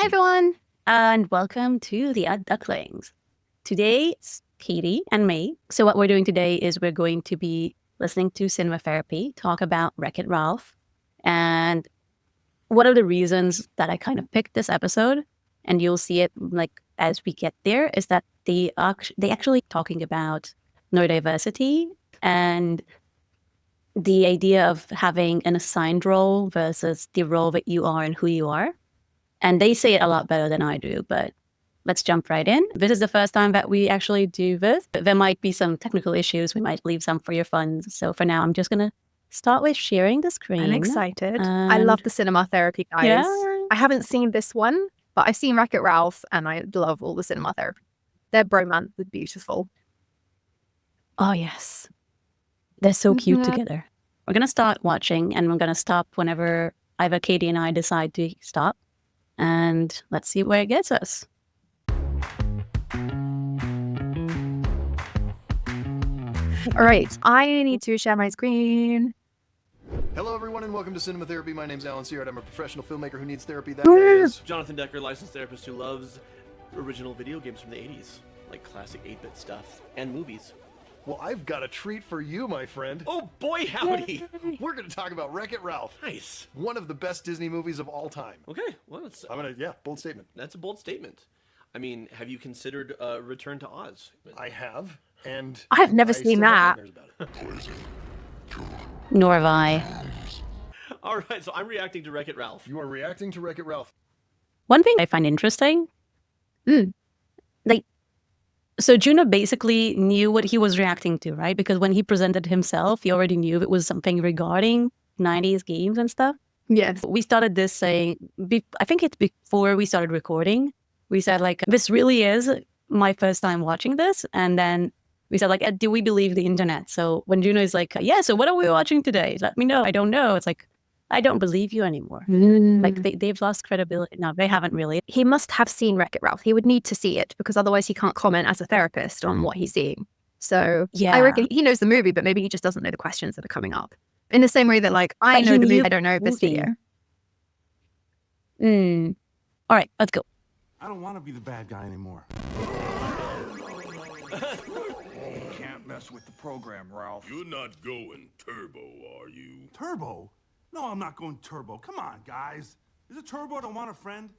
Hi, everyone, and welcome to the Ducklings. Today, it's Katie and me. So what we're doing today is we're going to be listening to Cinema Therapy, talk about Wreck-It Ralph. And one of the reasons that I kind of picked this episode, and you'll see it like as we get there, is that they actually talking about neurodiversity and the idea of having an assigned role versus the role that you are and who you are. And they say it a lot better than I do, but let's jump right in. This is the first time that we actually do this. There might be some technical issues. We might leave some for your fun. So for now, I'm just going to start with sharing the screen. I'm excited. I love the Cinema Therapy, guys. Yeah. I haven't seen this one, but I've seen Wreck-It Ralph, and I love all the Cinema Therapy. Their bromance is beautiful. Oh, yes. They're so cute together. We're going to start watching, and we're going to stop whenever either Katie and I decide to stop. And let's see where it gets us. All right, I need to share my screen. Hello, everyone, and welcome to Cinema Therapy. My name's Alan Seawright. I'm a professional filmmaker who needs therapy. That is Jonathan Decker, licensed therapist who loves original video games from the 80s, like classic 8-bit stuff, and movies. Well, I've got a treat for you, my friend. Oh boy, howdy! We're going to talk about Wreck-It Ralph. Nice. One of the best Disney movies of all time. Okay, well, that's, Bold statement. that's a bold statement. I mean, have you considered Return to Oz? I have, and I have never still seen have that. nightmares about it. Nor have I. All right, so I'm reacting to Wreck-It Ralph. You are reacting to Wreck-It Ralph. One thing I find interesting, so Juno basically knew what he was reacting to, right? Because when he presented himself, he already knew it was something regarding 90s games and stuff. Yes. We started this saying, I think it's before we started recording, we said like, this really is my first time watching this. And then we said like, do we believe the internet? So when Juno is like, yeah, so what are we watching today? Let me know. I don't know. It's like, I don't believe you anymore. Like they've lost credibility. No, they haven't really. He must have seen Wreck-It Ralph. He would need to see it because otherwise he can't comment as a therapist on what he's seeing. So Yeah. I reckon he knows the movie, but maybe he just doesn't know the questions that are coming up. In the same way that like, I But know he the movie, knew I don't know this movie. video. All right, let's go. I don't want to be the bad guy anymore. You can't mess with the program, Ralph. You're not going turbo, are you? Turbo? No, I'm not going turbo. Come on, guys. Is it turbo to want a friend?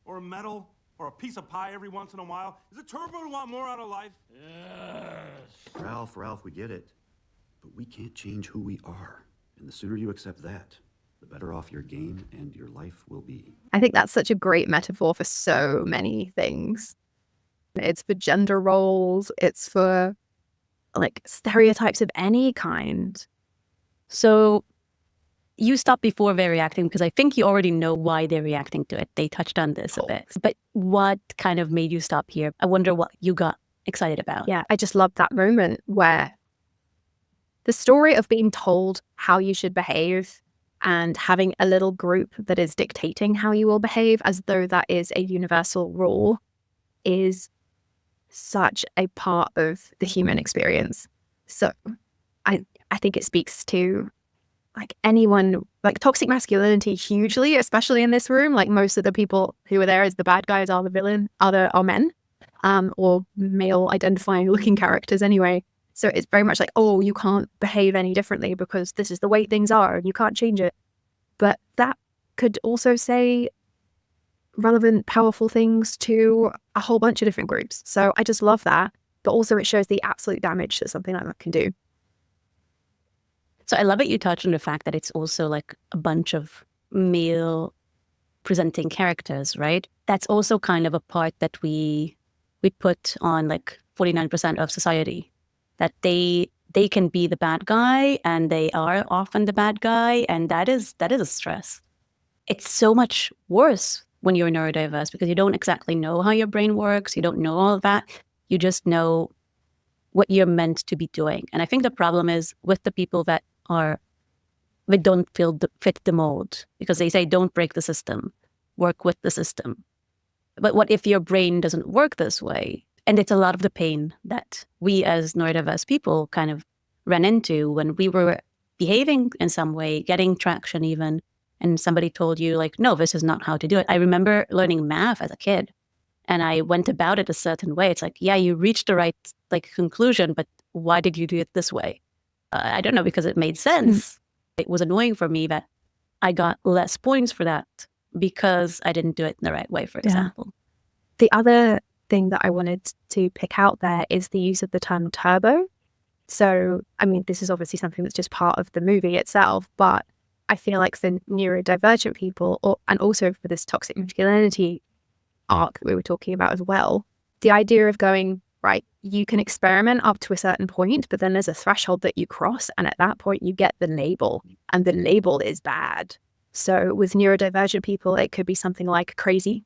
Or a medal? Or a piece of pie every once in a while? Is it turbo to want more out of life? Ralph, we get it. But we can't change who we are. And the sooner you accept that, the better off your game and your life will be. I think that's such a great metaphor for so many things. It's for gender roles. It's for like stereotypes of any kind. So you stopped before they're reacting because I think you already know why they're reacting to it. They touched on this a bit. But what kind of made you stop here? I wonder what you got excited about. Yeah, I just love that moment where the story of being told how you should behave and having a little group that is dictating how you will behave as though that is a universal rule is such a part of the human experience. So I think it speaks to like anyone, like toxic masculinity hugely, especially in this room. Like most of the people who are there as the bad guys are the villain, are men, or male identifying looking characters anyway. So it's very much like, oh, you can't behave any differently because this is the way things are and you can't change it. But that could also say relevant, powerful things to a whole bunch of different groups. So I just love that. But also it shows the absolute damage that something like that can do. So I love that you touched on the fact that it's also like a bunch of male presenting characters, right? That's also kind of a part that we put on like 49% of society, that they can be the bad guy and they are often the bad guy. And that is a stress. It's so much worse when you're neurodiverse because you don't exactly know how your brain works. You don't know all of that. You just know what you're meant to be doing. And I think the problem is with the people that don't fit the mold because they say, don't break the system, work with the system. But what if your brain doesn't work this way? And it's a lot of the pain that we as neurodiverse people kind of ran into when we were behaving in some way, getting traction even, and somebody told you like, no, this is not how to do it. I remember learning math as a kid, and I went about it a certain way. It's like, yeah, you reached the right like conclusion, but why did you do it this way? I don't know, because it made sense. It was annoying for me that I got less points for that because I didn't do it in the right way, for example. The other thing that I wanted to pick out there is the use of the term turbo. So, I mean, this is obviously something that's just part of the movie itself, but I feel like for neurodivergent people, and also for this toxic masculinity arc that we were talking about as well, the idea of going, right, you can experiment up to a certain point, but then there's a threshold that you cross, and at that point you get the label, and the label is bad. So with neurodivergent people, it could be something like crazy.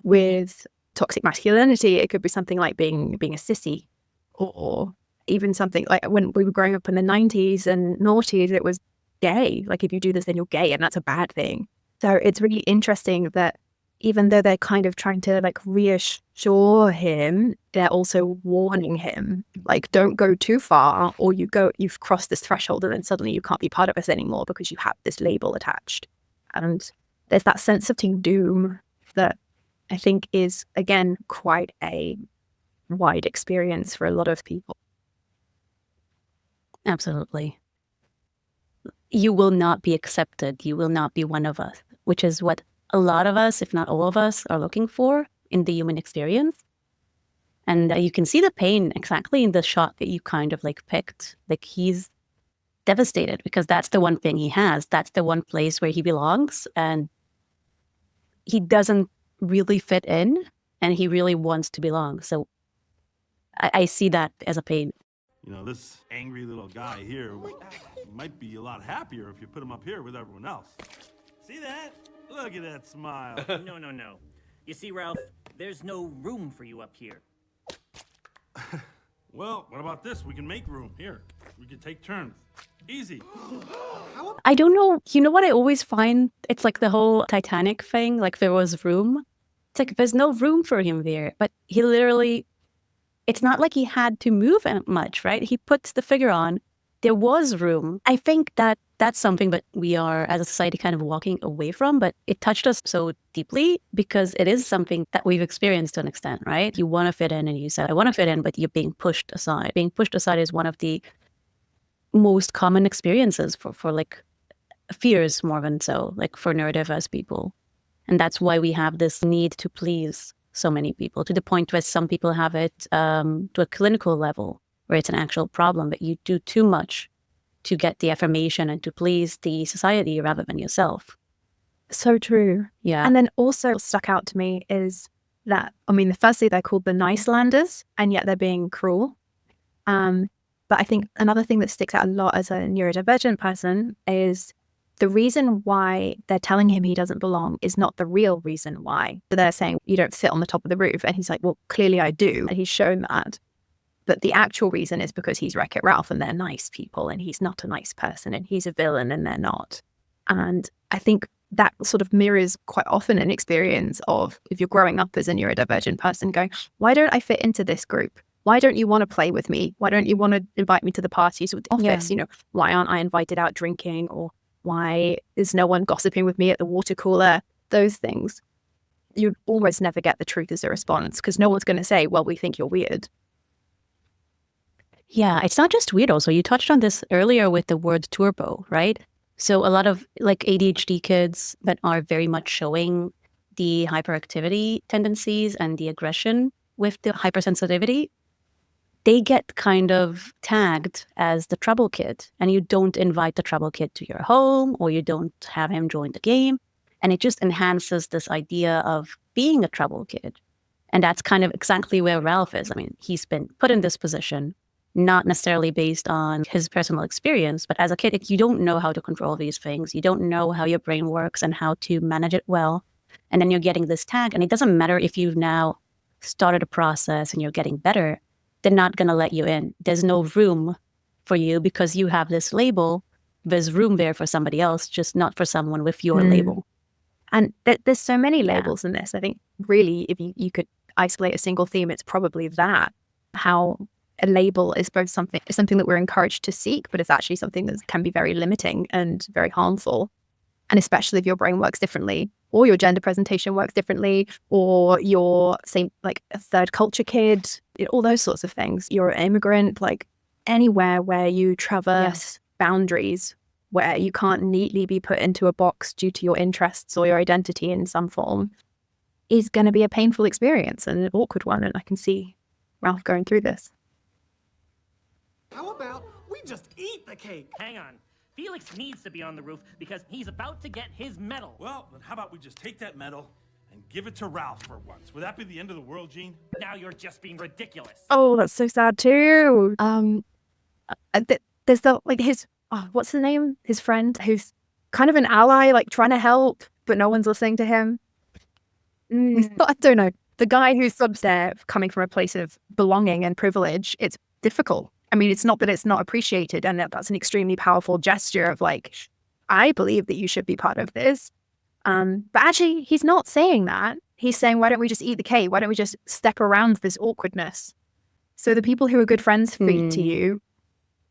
With toxic masculinity, it could be something like being a sissy, or even something like when we were growing up in the 90s and noughties, it was gay. Like, if you do this, then you're gay, and that's a bad thing. So it's really interesting that even though they're kind of trying to like reassure him, they're also warning him, like, don't go too far, or you've crossed this threshold and then suddenly you can't be part of us anymore because you have this label attached. And there's that sense of doom that I think is, again, quite a wide experience for a lot of people. Absolutely. You will not be accepted. You will not be one of us, which is what a lot of us, if not all of us, are looking for in the human experience. And you can see the pain exactly in the shot that you kind of like picked. Like, he's devastated because that's the one thing he has. That's the one place where he belongs. And he doesn't really fit in, and he really wants to belong. So I see that as a pain. You know, this angry little guy here might be a lot happier if you put him up here with everyone else. See that? Look at that smile. No. You see, Ralph, there's no room for you up here. Well, what about this? We can make room. Here, we can take turns. Easy. I don't know. You know what I always find? It's like the whole Titanic thing. Like, there was room. It's like there's no room for him there. But he literally, it's not like he had to move much, right? He puts the figure on. There was room. I think that that's something that we are, as a society, kind of walking away from. But it touched us so deeply because it is something that we've experienced to an extent, right? You want to fit in, and you said, I want to fit in, but you're being pushed aside. Being pushed aside is one of the most common experiences for like fears, more than so, like for neurodiverse people. And that's why we have this need to please so many people, to the point where some people have it to a clinical level, where it's an actual problem that you do too much to get the affirmation and to please the society rather than yourself. So true. Yeah. And then also what stuck out to me is that, I mean, firstly, they're called the nice landers, and yet they're being cruel. But I think another thing that sticks out a lot as a neurodivergent person is the reason why they're telling him he doesn't belong is not the real reason why. So they're saying, you don't fit on the top of the roof. And he's like, well, clearly I do. And he's shown that. But the actual reason is because he's Wreck-It Ralph and they're nice people, and he's not a nice person, and he's a villain and they're not. And I think that sort of mirrors quite often an experience of, if you're growing up as a neurodivergent person, going, why don't I fit into this group? Why don't you want to play with me? Why don't you want to invite me to the parties or the office? Yeah. You know, why aren't I invited out drinking? Or why is no one gossiping with me at the water cooler? Those things. You'd almost never get the truth as a response, because no one's going to say, well, we think you're weird. Yeah, it's not just weird also. You touched on this earlier with the word turbo, right? So a lot of like ADHD kids that are very much showing the hyperactivity tendencies and the aggression with the hypersensitivity, they get kind of tagged as the trouble kid, and you don't invite the trouble kid to your home, or you don't have him join the game. And it just enhances this idea of being a trouble kid. And that's kind of exactly where Ralph is. I mean, he's been put in this position, not necessarily based on his personal experience, but as a kid, you don't know how to control these things. You don't know how your brain works and how to manage it well. And then you're getting this tag, and it doesn't matter if you've now started a process and you're getting better. They're not going to let you in. There's no room for you because you have this label. There's room there for somebody else, just not for someone with your label. And there's so many labels in this. I think really, if you could isolate a single theme, it's probably that, how a label is both something that we're encouraged to seek, but it's actually something that can be very limiting and very harmful. And especially if your brain works differently, or your gender presentation works differently, or you're same like a third culture kid, all those sorts of things. You're an immigrant, like anywhere where you traverse boundaries where you can't neatly be put into a box due to your interests or your identity in some form is going to be a painful experience and an awkward one. And I can see Ralph going through this. How about we just eat the cake? Hang on. Felix needs to be on the roof because he's about to get his medal. Well, then how about we just take that medal and give it to Ralph for once? Would that be the end of the world, Gene? Now you're just being ridiculous. Oh, that's so sad too. There's the like his what's his name? His friend who's kind of an ally, like trying to help, but no one's listening to him. I don't know. The guy who's sort of there coming from a place of belonging and privilege, it's difficult. I mean, it's not that it's not appreciated, and that's an extremely powerful gesture of like, I believe that you should be part of this. But actually, he's not saying that. He's saying, why don't we just eat the cake? Why don't we just step around this awkwardness? So the people who are good friends to you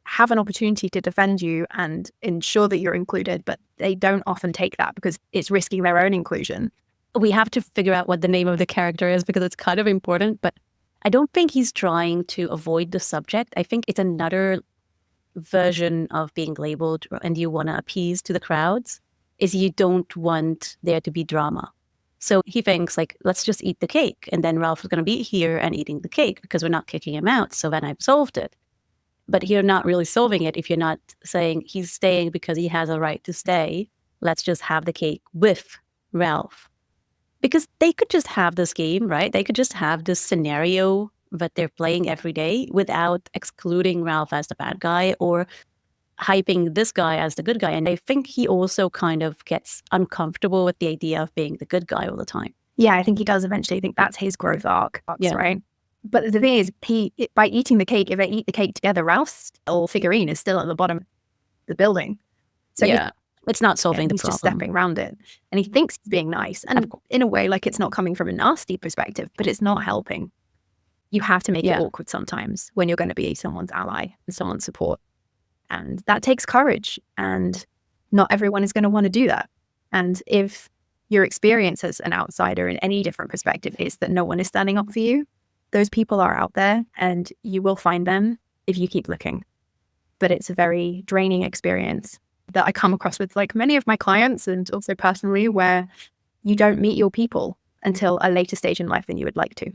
have an opportunity to defend you and ensure that you're included, but they don't often take that because it's risking their own inclusion. We have to figure out what the name of the character is because it's kind of important, but I don't think he's trying to avoid the subject. I think it's another version of being labeled and you want to appease to the crowds is you don't want there to be drama. So he thinks like, let's just eat the cake. And then Ralph is going to be here and eating the cake because we're not kicking him out. So then I've solved it. But you're not really solving it if you're not saying he's staying because he has a right to stay. Let's just have the cake with Ralph. Because they could just have this game, right? They could just have this scenario that they're playing every day without excluding Ralph as the bad guy or hyping this guy as the good guy. And I think he also kind of gets uncomfortable with the idea of being the good guy all the time. Yeah, I think he does eventually. I think that's his growth arc, right? But the thing is, by eating the cake, if they eat the cake together, Ralph's little figurine is still at the bottom of the building. So it's not solving the he's problem. just stepping around it. And he thinks he's being nice. And in a way, like it's not coming from a nasty perspective, but it's not helping. You have to make it awkward sometimes when you're going to be someone's ally and someone's support. And that takes courage. And not everyone is going to want to do that. And if your experience as an outsider in any different perspective is that no one is standing up for you, those people are out there and you will find them if you keep looking. But it's a very draining experience that I come across with like many of my clients and also personally where you don't meet your people until a later stage in life than you would like to.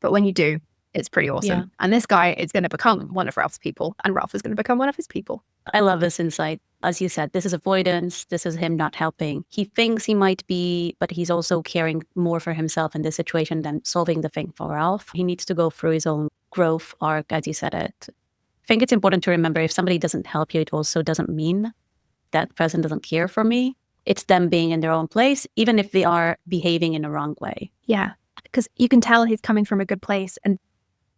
But when you do, it's pretty awesome. Yeah. And this guy is going to become one of Ralph's people and Ralph is going to become one of his people. I love this insight. As you said, this is avoidance. This is him not helping. He thinks he might be, but he's also caring more for himself in this situation than solving the thing for Ralph. He needs to go through his own growth arc, as you said it. I think it's important to remember if somebody doesn't help you, it also doesn't mean that person doesn't care for me. It's them being in their own place, even if they are behaving in a wrong way. Yeah, because you can tell he's coming from a good place and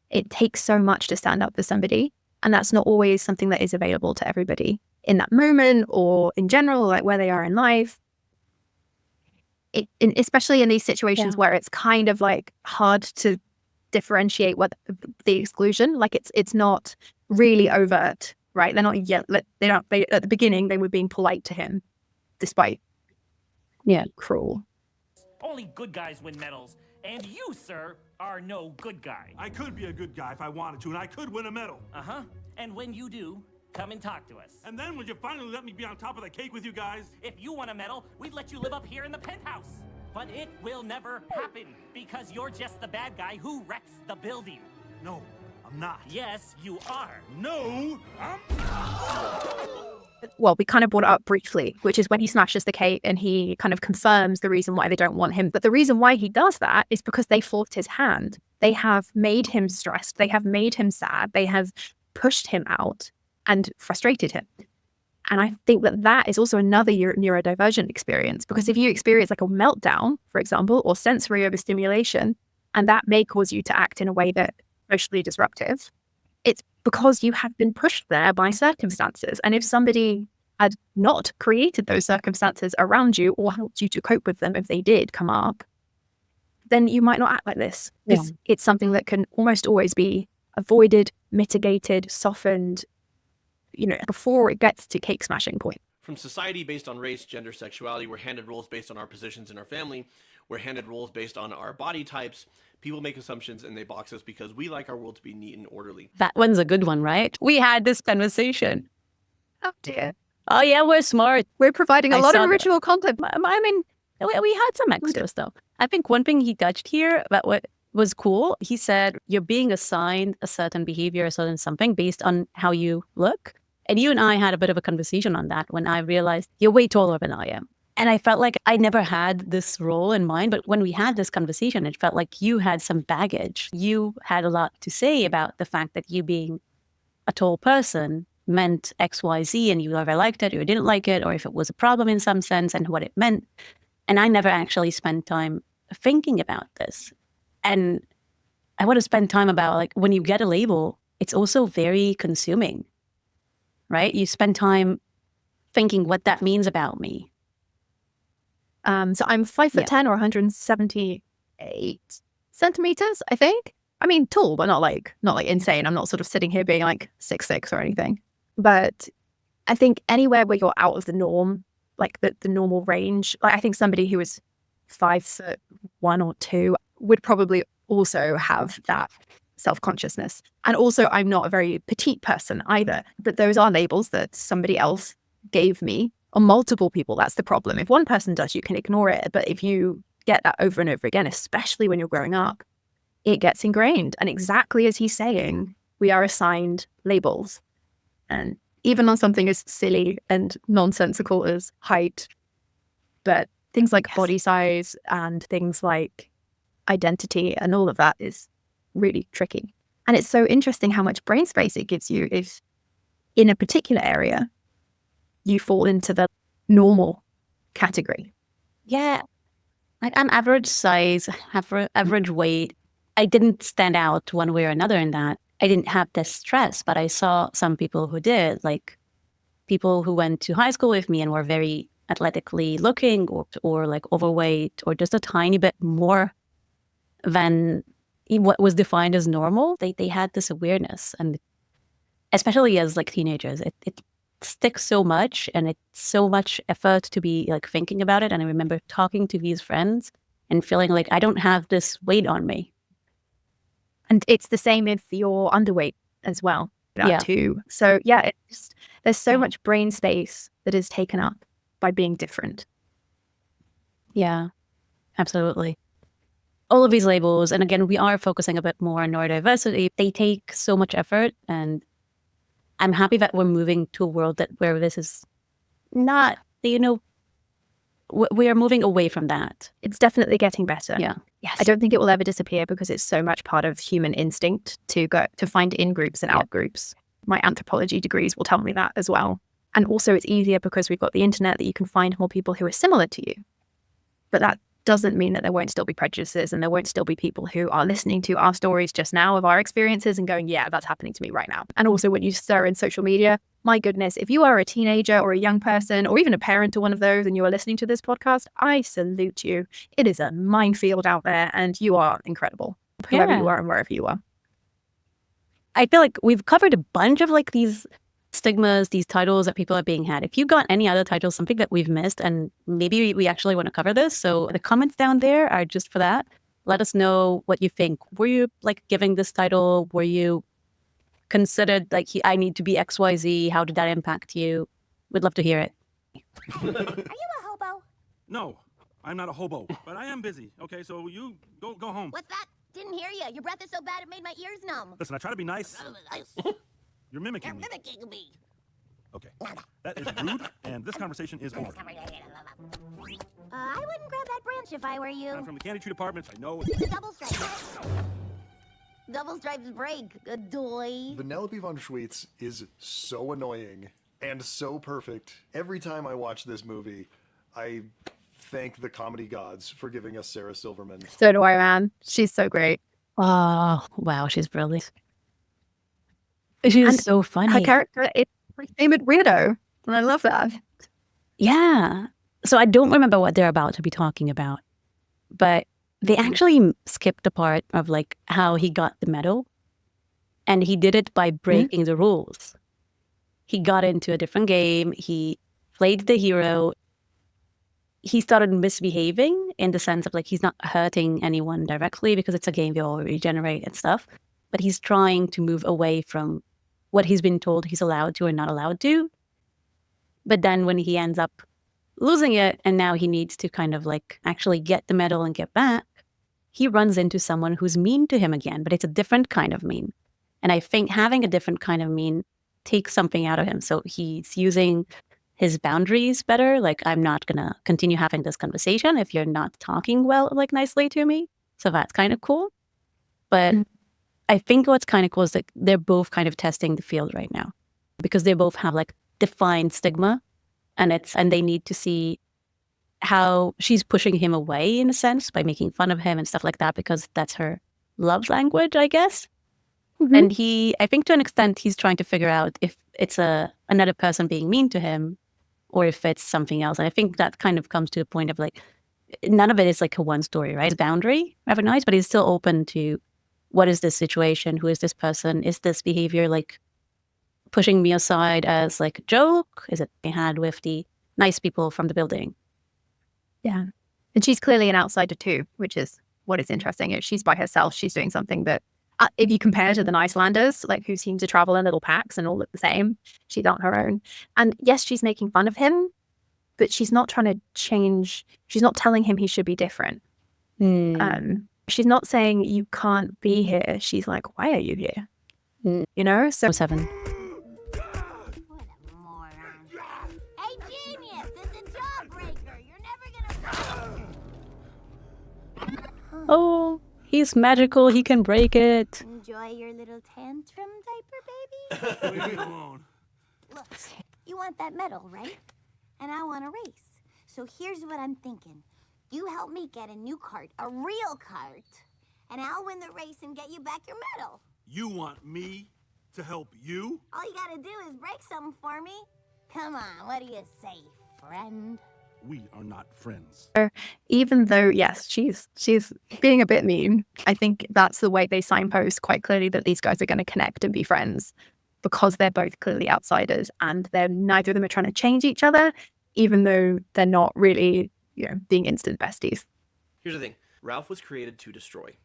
it takes so much to stand up for somebody. And that's not always something that is available to everybody in that moment or in general, like where they are in life. Especially in these situations where it's kind of like hard to differentiate what the exclusion, like it's not really overt, right? They're not yet, they at the beginning, they were being polite to him despite cruel. Only good guys win medals. And you, sir, are no good guy. I could be a good guy if I wanted to, and I could win a medal. Uh-huh. And when you do, come and talk to us. And then would you finally let me be on top of the cake with you guys? If you want a medal, we'd let you live up here in the penthouse. But it will never happen, because you're just the bad guy who wrecks the building. No, I'm not. Yes, you are. No, I'm Well, we kind of brought it up briefly, which is when he smashes the cake and he kind of confirms the reason why they don't want him. But the reason why he does that is because they forced his hand. They have made him stressed. They have made him sad. They have pushed him out and frustrated him. And I think that is also another neurodivergent experience, because if you experience like a meltdown, for example, or sensory overstimulation, and that may cause you to act in a way that emotionally disruptive, it's because you have been pushed there by circumstances. And if somebody had not created those circumstances around you or helped you to cope with them, if they did come up, then you might not act like this. It's something that can almost always be avoided, mitigated, softened, before it gets to cake smashing point. from society based on race, gender, sexuality. We're handed roles based on our positions in our family. We're handed roles based on our body types. People make assumptions and they box us because we like our world to be neat and orderly. That one's a good one, right? We had this conversation. Oh dear. Oh yeah, we're smart. We're providing a I lot saw of that. original content. I mean, we had some extra stuff. I think one thing he touched here that was cool, he said, you're being assigned a certain behavior, a certain something based on how you look. And you and I had a bit of a conversation on that when I realized you're way taller than I am. And I felt like I never had this role in mind. But when we had this conversation, it felt like you had some baggage. You had a lot to say about the fact that you being a tall person meant X, Y, Z, and you either liked it or didn't like it, or if it was a problem in some sense and what it meant. And I never actually spent time thinking about this. And I want to spend time about, like, when you get a label, it's also very consuming, right? You spend time thinking what that means about me. So I'm 5'10" or 178 centimeters, I think. I mean, tall, but not like insane. I'm not sort of sitting here being like 6'6" or anything. But I think anywhere where you're out of the norm, like the normal range, like I think somebody who is 5'1" or 2 would probably also have that self-consciousness. And also, I'm not a very petite person either. But those are labels that somebody else gave me, or multiple people. That's the problem. If one person does, you can ignore it. But if you get that over and over again, especially when you're growing up, it gets ingrained. And exactly as he's saying, we are assigned labels. And even on something as silly and nonsensical as height, but things like body size and things like identity and all of that is really tricky. And it's so interesting how much brain space it gives you if in a particular area you fall into the normal category. Yeah. Like, I'm average size, average weight. I didn't stand out one way or another in that. I didn't have this stress, but I saw some people who did, like people who went to high school with me and were very athletically looking or like overweight or just a tiny bit more than what was defined as normal. They had this awareness, and especially as like teenagers, it sticks so much, and it's so much effort to be like thinking about it. And I remember talking to these friends and feeling like I don't have this weight on me. And it's the same if you're underweight as well, too. So yeah, there's so much brain space that is taken up by being different. Yeah, absolutely. All of these labels, and again, we are focusing a bit more on neurodiversity. They take so much effort, and I'm happy that we're moving to a world where this is not, we are moving away from that. It's definitely getting better. Yeah. Yes. I don't think it will ever disappear because it's so much part of human instinct to find in groups and out groups. My anthropology degrees will tell me that as well. And also it's easier because we've got the internet that you can find more people who are similar to you. But that doesn't mean that there won't still be prejudices and there won't still be people who are listening to our stories just now of our experiences and going, yeah, that's happening to me right now. And also when you stir in social media, my goodness, if you are a teenager or a young person or even a parent to one of those and you are listening to this podcast, I salute you. It is a minefield out there and you are incredible, whoever you are and wherever you are. I feel like we've covered a bunch of like these stigmas, these titles that people are being had. If you got any other titles, something that we've missed, and maybe we actually want to cover this, so the comments down there are just for that. Let us know what you think. Were you like giving this title? Were you considered like, I need to be XYZ? How did that impact you? We'd love to hear it. Are you a hobo? No, I'm not a hobo, but I am busy. Okay, so you go home. What's that? Didn't hear you. Your breath is so bad it made my ears numb. Listen, I try to be nice. You're mimicking me. Mimicking me. Okay, that is rude, and this conversation is over. I wouldn't grab that branch if I were you. I'm from the candy tree department. I know It's a double stripe. Double stripes break. Good doy. Vanellope von Schweetz is so annoying and so perfect. Every time I watch this movie, I thank the comedy gods for giving us Sarah Silverman. So do I, man. She's so great. Oh, wow, she's brilliant. She's so funny. Her character is a favorite weirdo, and I love that. Yeah. So I don't remember what they're about to be talking about, but they actually skipped the part of like how he got the medal, and he did it by breaking the rules. He got into a different game. He played the hero, he started misbehaving in the sense of like he's not hurting anyone directly because it's a game, they all regenerate and stuff, but he's trying to move away from what he's been told he's allowed to or not allowed to. But then when he ends up losing it and now he needs to kind of like actually get the medal and get back, he runs into someone who's mean to him again, but it's a different kind of mean. And I think having a different kind of mean takes something out of him. So he's using his boundaries better. Like, I'm not going to continue having this conversation if you're not talking well, like nicely to me. So that's kind of cool. But I think what's kind of cool is that they're both kind of testing the field right now because they both have like defined stigma and they need to see how she's pushing him away in a sense by making fun of him and stuff like that because that's her love language, I guess. And I think to an extent, he's trying to figure out if it's another person being mean to him or if it's something else. And I think that kind of comes to a point of like, none of it is like a one story, right? It's boundary, recognized, but he's still open to what is this situation? Who is this person? Is this behavior like pushing me aside as like a joke? Is it I had with the nice people from the building? Yeah. And she's clearly an outsider too, which is what is interesting. If she's by herself, she's doing something that if you compare to the Icelanders, like who seem to travel in little packs and all look the same, she's on her own. And yes, she's making fun of him, but she's not trying to change. She's not telling him he should be different. She's not saying you can't be here. She's like, why are you here? You know? So 7. What a moron. Hey, genius! It's a jawbreaker! You're never gonna... Oh, he's magical. He can break it. Enjoy your little tantrum, diaper baby? Leave me alone. Look, you want that medal, right? And I want a race. So here's what I'm thinking. You help me get a new cart, a real cart, and I'll win the race and get you back your medal. You want me to help you? All you gotta do is break something for me. Come on, what do you say, friend? We are not friends. even though, yes, she's being a bit mean, I think that's the way they signpost quite clearly that these guys are going to connect and be friends because they're both clearly outsiders and neither of them are trying to change each other, even though they're not really, being instant besties. Here's the thing. Ralph was created to destroy.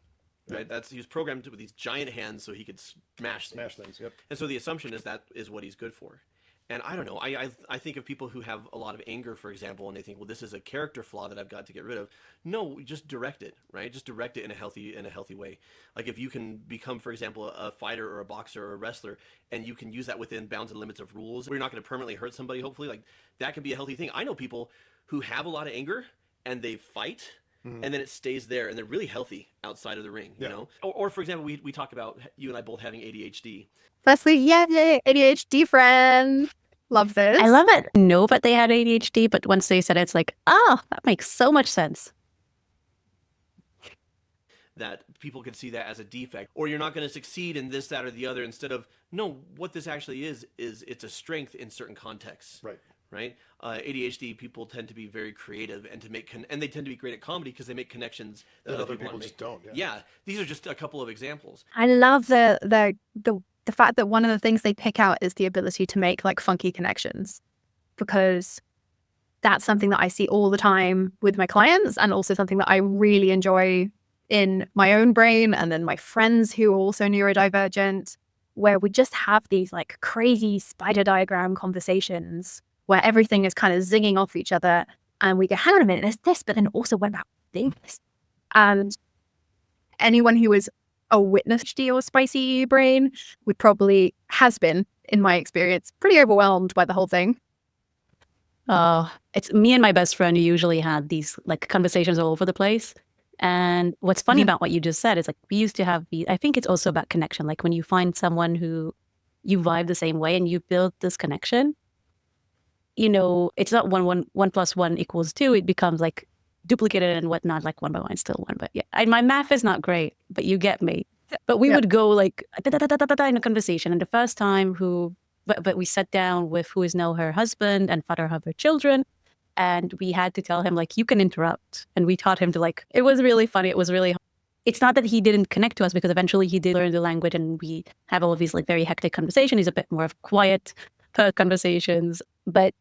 Right? He was programmed with these giant hands so he could smash things. Yep. And so the assumption is that is what he's good for. And I don't know. I think of people who have a lot of anger, for example, and they think, well, this is a character flaw that I've got to get rid of. No, just direct it, right? Just direct it in a healthy way. Like if you can become, for example, a fighter or a boxer or a wrestler, and you can use that within bounds and limits of rules, where you're not going to permanently hurt somebody. Hopefully, like that can be a healthy thing. I know people who have a lot of anger and they fight. And then it stays there, and they're really healthy outside of the ring, you know? Or for example, we talk about you and I both having ADHD. Leslie, yay, ADHD friend. Love this. I love it. Know that they had ADHD, but once they said it, it's like, that makes so much sense. That people can see that as a defect, or you're not going to succeed in this, that, or the other, instead of, no, what this actually is it's a strength in certain contexts. Right? ADHD people tend to be very creative and and they tend to be great at comedy because they make connections that other people just don't. Yeah, these are just a couple of examples. I love the fact that one of the things they pick out is the ability to make like funky connections, because that's something that I see all the time with my clients and also something that I really enjoy in my own brain and then my friends who are also neurodivergent, where we just have these like crazy spider diagram conversations where everything is kind of zinging off each other and we go, hang on a minute, there's this, but then also what about this? And anyone who is a witness to or spicy brain has been, in my experience, pretty overwhelmed by the whole thing. Oh, it's me and my best friend who usually had these like conversations all over the place. And what's funny about what you just said is like we used to have I think it's also about connection. Like when you find someone who you vibe the same way and you build this connection, it's not 1 + 1 = 2. It becomes like duplicated and whatnot, like 1 by 1 still 1. But yeah, my math is not great, but you get me. But we would go like in a conversation. And the first time but we sat down with who is now her husband and father of her children. And we had to tell him like, you can interrupt. And we taught him to like, it was really funny. It was really, it's not that he didn't connect to us because eventually he did learn the language and we have all of these like very hectic conversations. He's a bit more of quiet conversations, but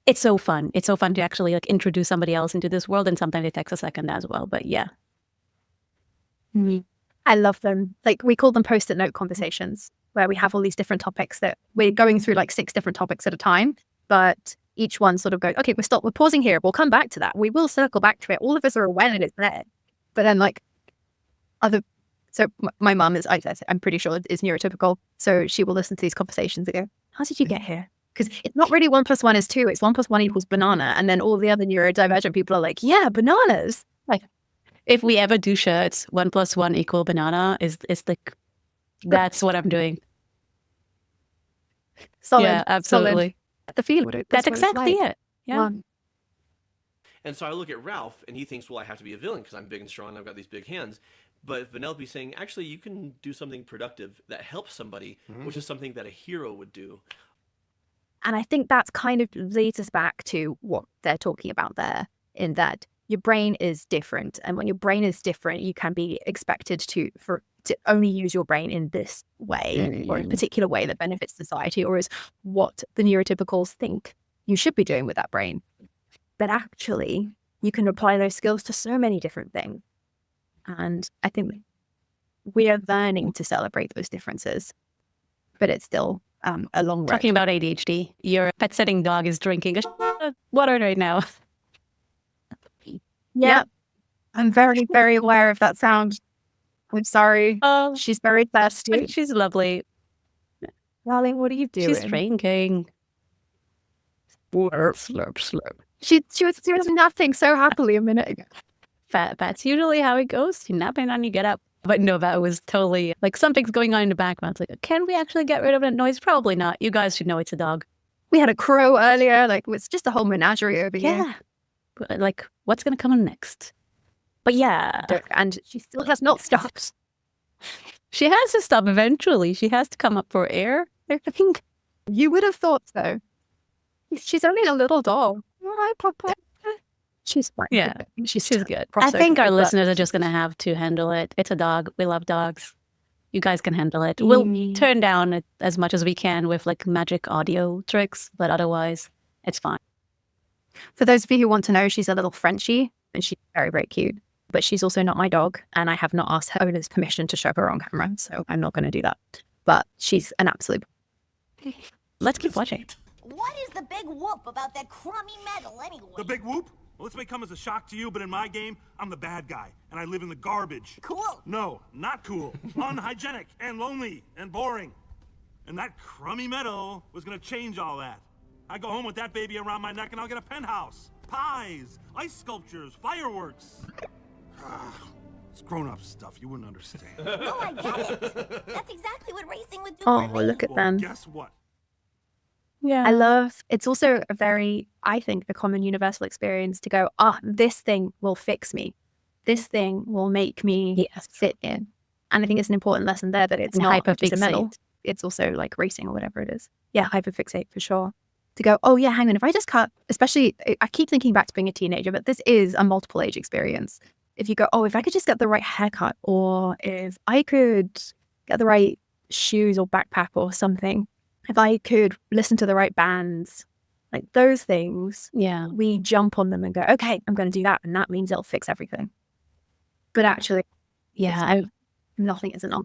it's so fun. It's so fun to actually like introduce somebody else into this world, and sometimes it takes a second as well. But yeah. I love them. Like, we call them post-it note conversations, where we have all these different topics that we're going through, like 6 different topics at a time. But each one sort of goes, okay, we're pausing here. We'll come back to that. We will circle back to it. All of us are aware that it's there. But then like my mum is, I'm pretty sure is neurotypical. So she will listen to these conversations and go, how did you get here? Because it's not really 1 + 1 is 2. It's 1 + 1 = banana. And then all the other neurodivergent people are like, yeah, bananas. Like, if we ever do shirts, 1 + 1 = banana is like, that's what I'm doing. Solid. Yeah, absolutely. Solid. The feeling. That's exactly it. Yeah. And so I look at Ralph, and he thinks, well, I have to be a villain because I'm big and strong and I've got these big hands. But Vanellope's saying, actually, you can do something productive that helps somebody, which is something that a hero would do. And I think that's kind of leads us back to what they're talking about there, in that your brain is different. And when your brain is different, you can be expected to only use your brain in this way, or in a particular way that benefits society, or is what the neurotypicals think you should be doing with that brain. But actually, you can apply those skills to so many different things. And I think we are learning to celebrate those differences, but it's still a long road. Talking about ADHD, your pet sitting dog is drinking a of water right now. Yeah. I'm very, very aware of that sound. I'm sorry. She's very thirsty. She's lovely. Darling, what are you doing? She's drinking. Slurp, slurp, slurp. She was napping so happily a minute ago. That's usually how it goes. You nap and then you get up. But no, that was totally like something's going on in the background. It's like, can we actually get rid of that noise? Probably not. You guys should know it's a dog. We had a crow earlier. Like, it's just a whole menagerie over here. Yeah. But like, what's going to come on next? But yeah. And she still has not stopped. She has to stop eventually. She has to come up for air, I think. You would have thought so. She's only a little dog. She's fine. Yeah, she's good. I think our listeners are just going to have to handle it. It's a dog. We love dogs. You guys can handle it. We'll turn down as much as we can with like magic audio tricks, but otherwise, it's fine. For those of you who want to know, she's a little Frenchie, and she's very, very cute. But she's also not my dog, and I have not asked her owner's permission to show her on camera, so I'm not going to do that. But she's an absolute... Let's keep watching. What is the big whoop about that crummy metal anyway? The big whoop? Well, this may come as a shock to you, but in my game, I'm the bad guy, and I live in the garbage. Cool. No, not cool. Unhygienic and lonely and boring. And that crummy metal was gonna change all that. I go home with that baby around my neck, and I'll get a penthouse, pies, ice sculptures, fireworks. It's grown-up stuff. You wouldn't understand. No, I get it. That's exactly what racing would do Oh, for me. look at Well, them. guess what? Yeah. It's also a very, I think, a common universal experience to go, this thing will fix me. This thing will make me fit in. And I think it's an important lesson there that it's not just a metal. It's also like racing or whatever it is. Yeah, hyperfixate for sure. To go, oh yeah, hang on, if I just cut, especially, I keep thinking back to being a teenager, but this is a multiple age experience. If you go, oh, if I could just get the right haircut, or if I could get the right shoes or backpack or something, if I could listen to the right bands, like those things, we jump on them and go, okay, I'm going to do that. And that means it'll fix everything. But actually, nothing is enough.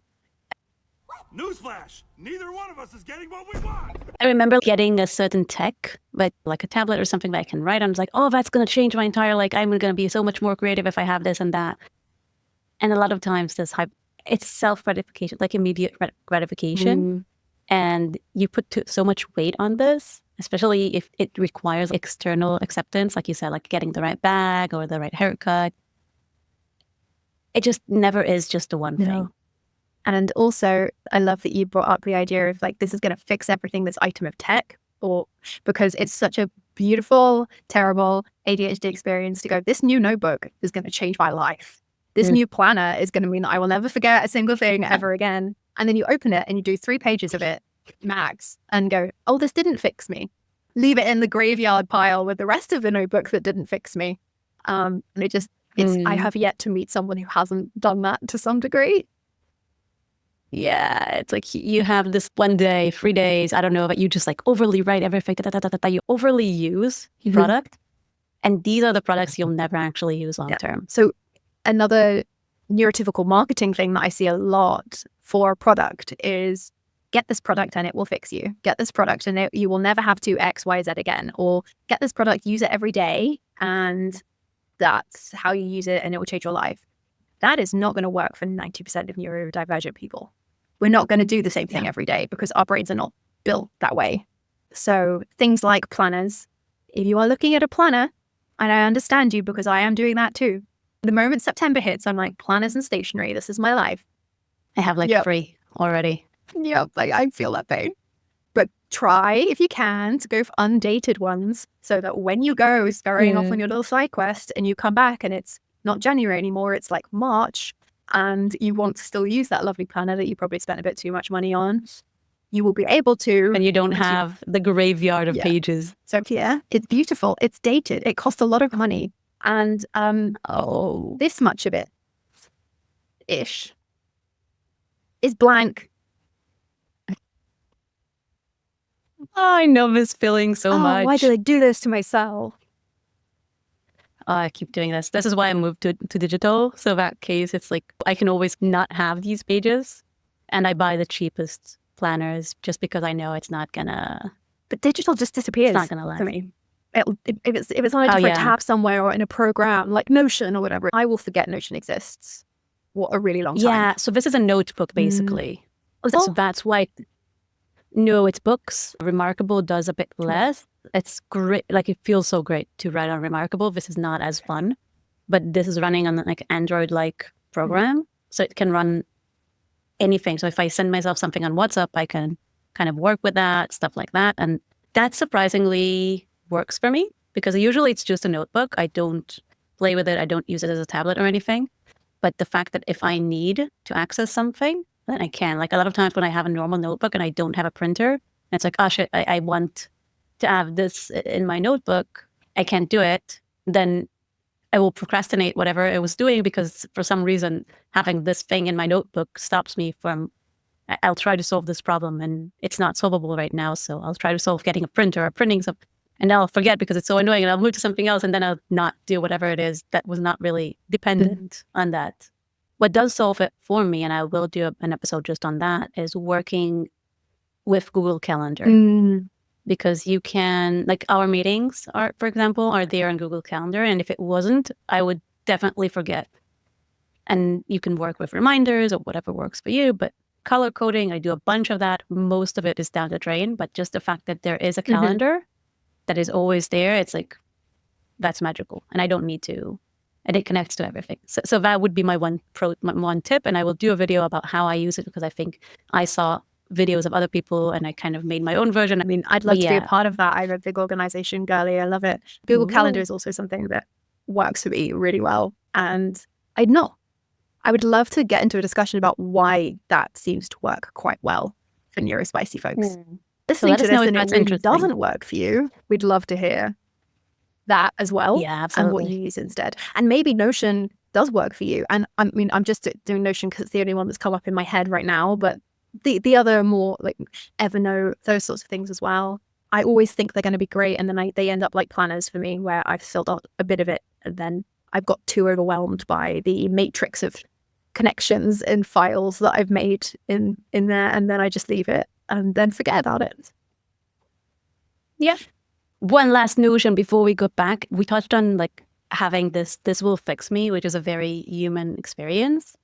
Newsflash! Neither one of us is getting what we want! I remember getting a certain tech, like a tablet or something that I can write on. It's like, oh, that's going to change my entire, like, I'm going to be so much more creative if I have this and that. And a lot of times it's self-gratification, like immediate gratification. And you put so much weight on this, especially if it requires external acceptance, like you said, like getting the right bag or the right haircut. It just never is just the one thing. And also, I love that you brought up the idea of like, this is going to fix everything, this item of tech, or because it's such a beautiful, terrible ADHD experience to go, this new notebook is going to change my life. This new planner is going to mean that I will never forget a single thing ever again. And then you open it and you do 3 pages of it, max, and go, oh, this didn't fix me. Leave it in the graveyard pile with the rest of the notebook that didn't fix me. And I have yet to meet someone who hasn't done that to some degree. Yeah, it's like you have this 1 day, 3 days, I don't know, but you just like overly write everything, you overly use your product. And these are the products you'll never actually use long term. So another neurotypical marketing thing that I see a lot for a product is get this product and it will fix you. Get this product and you will never have to X, Y, Z again. Or get this product, use it every day, and that's how you use it and it will change your life. That is not going to work for 90% of neurodivergent people. We're not going to do the same thing every day because our brains are not built that way. So things like planners, if you are looking at a planner, and I understand you because I am doing that too. The moment September hits, I'm like, planners and stationery, this is my life. I have like 3 already. Yep, like I feel that pain. But try, if you can, to go for undated ones so that when you go scurrying off on your little side quest and you come back and it's not January anymore, it's like March, and you want to still use that lovely planner that you probably spent a bit too much money on, you will be able to. And you don't have the graveyard of pages. So yeah, it's beautiful. It's dated. It costs a lot of money. And this much of it, ish, is blank. I know this feeling so much. Why did I do this to myself? I keep doing this. This is why I moved to digital. So that case, it's like I can always not have these pages, and I buy the cheapest planners just because I know it's not gonna. But digital just disappears. It's not gonna last For me. If it's on a different tab somewhere or in a program like Notion or whatever, I will forget Notion exists. What a really long time. Yeah. So this is a notebook basically. So that's why. No, it's books. Remarkable does a bit less. It's great. Like it feels so great to write on Remarkable. This is not as fun, but this is running on like Android-like program, so it can run anything. So if I send myself something on WhatsApp, I can kind of work with that, stuff like that, and that surprisingly works for me because usually it's just a notebook. I don't play with it. I don't use it as a tablet or anything. But the fact that if I need to access something, then I can. Like a lot of times when I have a normal notebook and I don't have a printer, and it's like, oh shit, I want to have this in my notebook, I can't do it, then I will procrastinate whatever I was doing because for some reason having this thing in my notebook stops me from, I'll try to solve this problem and it's not solvable right now, so I'll try to solve getting a printer or printing something, and then I'll forget because it's so annoying and I'll move to something else and then I'll not do whatever it is that was not really dependent on that. What does solve it for me, and I will do an episode just on that, is working with Google Calendar. Because you can, like our meetings are, for example, are there on Google Calendar. And if it wasn't, I would definitely forget. And you can work with reminders or whatever works for you. But color coding, I do a bunch of that. Most of it is down the drain. But just the fact that there is a calendar that is always there, it's like, that's magical. And I don't need to. And it connects to everything. So that would be my one tip. And I will do a video about how I use it because I think I saw videos of other people and I kind of made my own version. I mean, I'd love to be a part of that. I'm a big organization girly. I love it. Google Calendar is also something that works for me really well. And I would love to get into a discussion about why that seems to work quite well for neurospicy folks. Listening to this and it really doesn't work for you, we'd love to hear that as well. Yeah, absolutely. And what you use instead. And maybe Notion does work for you. And I mean, I'm just doing Notion because it's the only one that's come up in my head right now. But the other more like Evernote, those sorts of things as well, I always think they're going to be great. And then they end up like planners for me where I've filled out a bit of it. And then I've got too overwhelmed by the matrix of connections and files that I've made in there. And then I just leave it and then forget about it. Yeah. One last notion before we go back. We touched on like having this will fix me, which is a very human experience.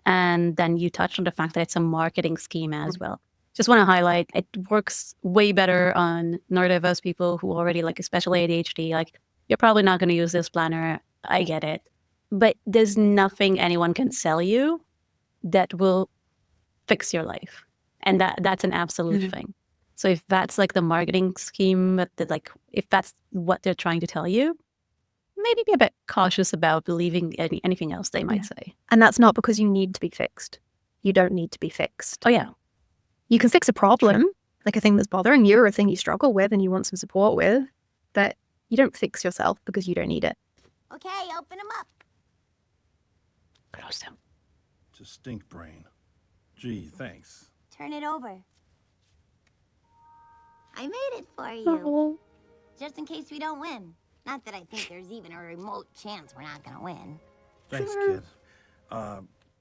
And then you touched on the fact that it's a marketing scheme as well. Just want to highlight, it works way better on neurodiverse people who already like, especially ADHD, like you're probably not going to use this planner. I get it. But there's nothing anyone can sell you that will fix your life. And that's an absolute thing. So if that's like the marketing scheme, that like if that's what they're trying to tell you, maybe be a bit cautious about believing anything else they might say. And that's not because you need to be fixed. You don't need to be fixed. Oh, yeah. You can fix a problem, like a thing that's bothering you or a thing you struggle with and you want some support with, but you don't fix yourself because you don't need it. Okay, open them up. Close them. It's a stink brain. Gee, thanks. Turn it over. I made it for you. Oh. Just in case we don't win. Not that I think there's even a remote chance we're not gonna win. Thanks, kid.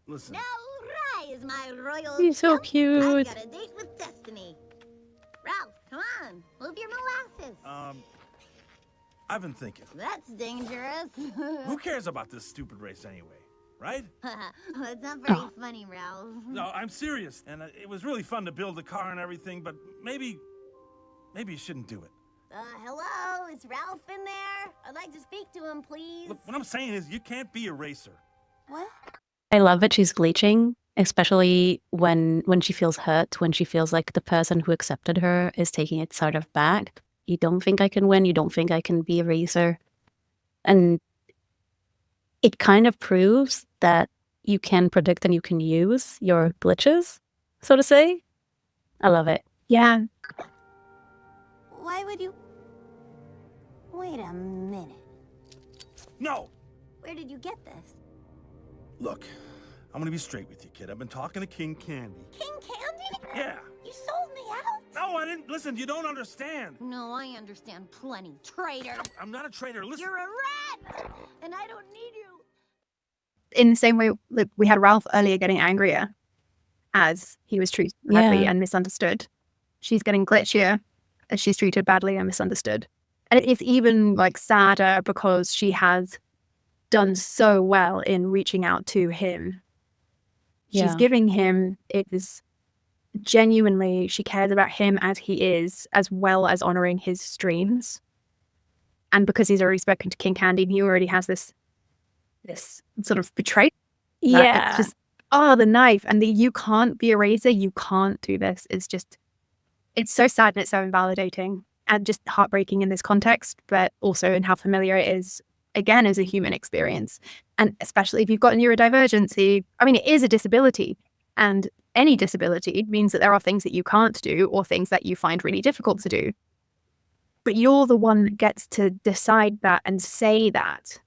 Listen. Now rise, my royal He's so chump. cute. I've got a date with destiny. Ralph, come on. Move your molasses. I've been thinking. That's dangerous. Who cares about this stupid race anyway, right? Well, it's not very funny, Ralph. No, I'm serious. And it was really fun to build the car and everything, but maybe you shouldn't do it. Hello? Is Ralph in there? I'd like to speak to him, please. Look, what I'm saying is you can't be a racer. What? I love that she's glitching, especially when she feels hurt, when she feels like the person who accepted her is taking it sort of back. You don't think I can win. You don't think I can be a racer. And it kind of proves that you can predict and you can use your glitches, so to say. I love it. Yeah. Why would you... Wait a minute. No! Where did you get this? Look, I'm gonna be straight with you, kid. I've been talking to King Candy. King Candy? Yeah. You sold me out? No, I didn't. Listen, you don't understand. No, I understand plenty. Traitor. I'm not a traitor. Listen. You're a rat! And I don't need you. In the same way, like, we had Ralph earlier getting angrier as he was treated badly Yeah. and misunderstood. She's getting glitchier as she's treated badly and misunderstood. And it's even like sadder because she has done so well in reaching out to him. She's Yeah. giving him is genuinely, she cares about him as he is, as well as honoring his dreams. And because he's already spoken to King Candy, he already has this sort of betrayal. Yeah. It's just, the knife and the you can't be a razor, you can't do this. It's just, it's so sad and it's so invalidating and just heartbreaking in this context, but also in how familiar it is, again, as a human experience. And especially if you've got neurodivergency, I mean, it is a disability, and any disability means that there are things that you can't do or things that you find really difficult to do. But you're the one that gets to decide that and say that.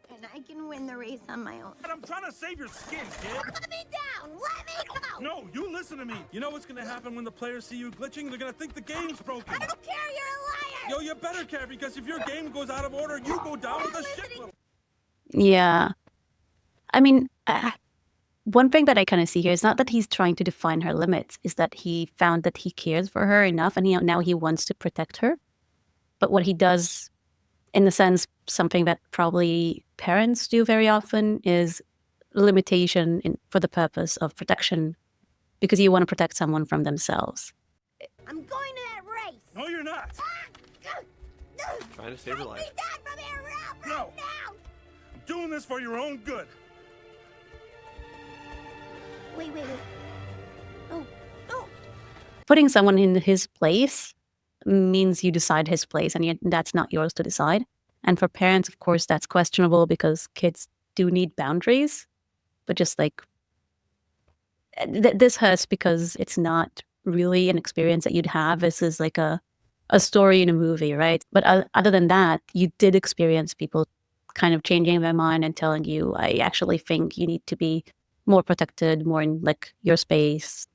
And I can win the race on my own. But I'm trying to save your skin, kid. Put me down! Let me go! No, you listen to me. You know what's gonna happen when the players see you glitching? They're gonna think the game's broken. I don't care, you're a liar! Yo, you better care, because if your game goes out of order, you go down with a ship. Yeah. I mean, one thing that I kind of see here is not that he's trying to define her limits, is that he found that he cares for her enough and now he wants to protect her. But what he does, in a sense, something that probably parents do very often, is limitation for the purpose of protection, because you want to protect someone from themselves. I'm going to that race! No, you're not. Trying to save her life. Take me down from here, Ralph! No. Right now! I'm doing this for your own good. Wait. Oh. Putting someone in his place means you decide his place, and that's not yours to decide. And for parents, of course, that's questionable because kids do need boundaries. But just like, this hurts because it's not really an experience that you'd have. This is like a story in a movie, right? But other than that, you did experience people kind of changing their mind and telling you, I actually think you need to be more protected, more in like your space.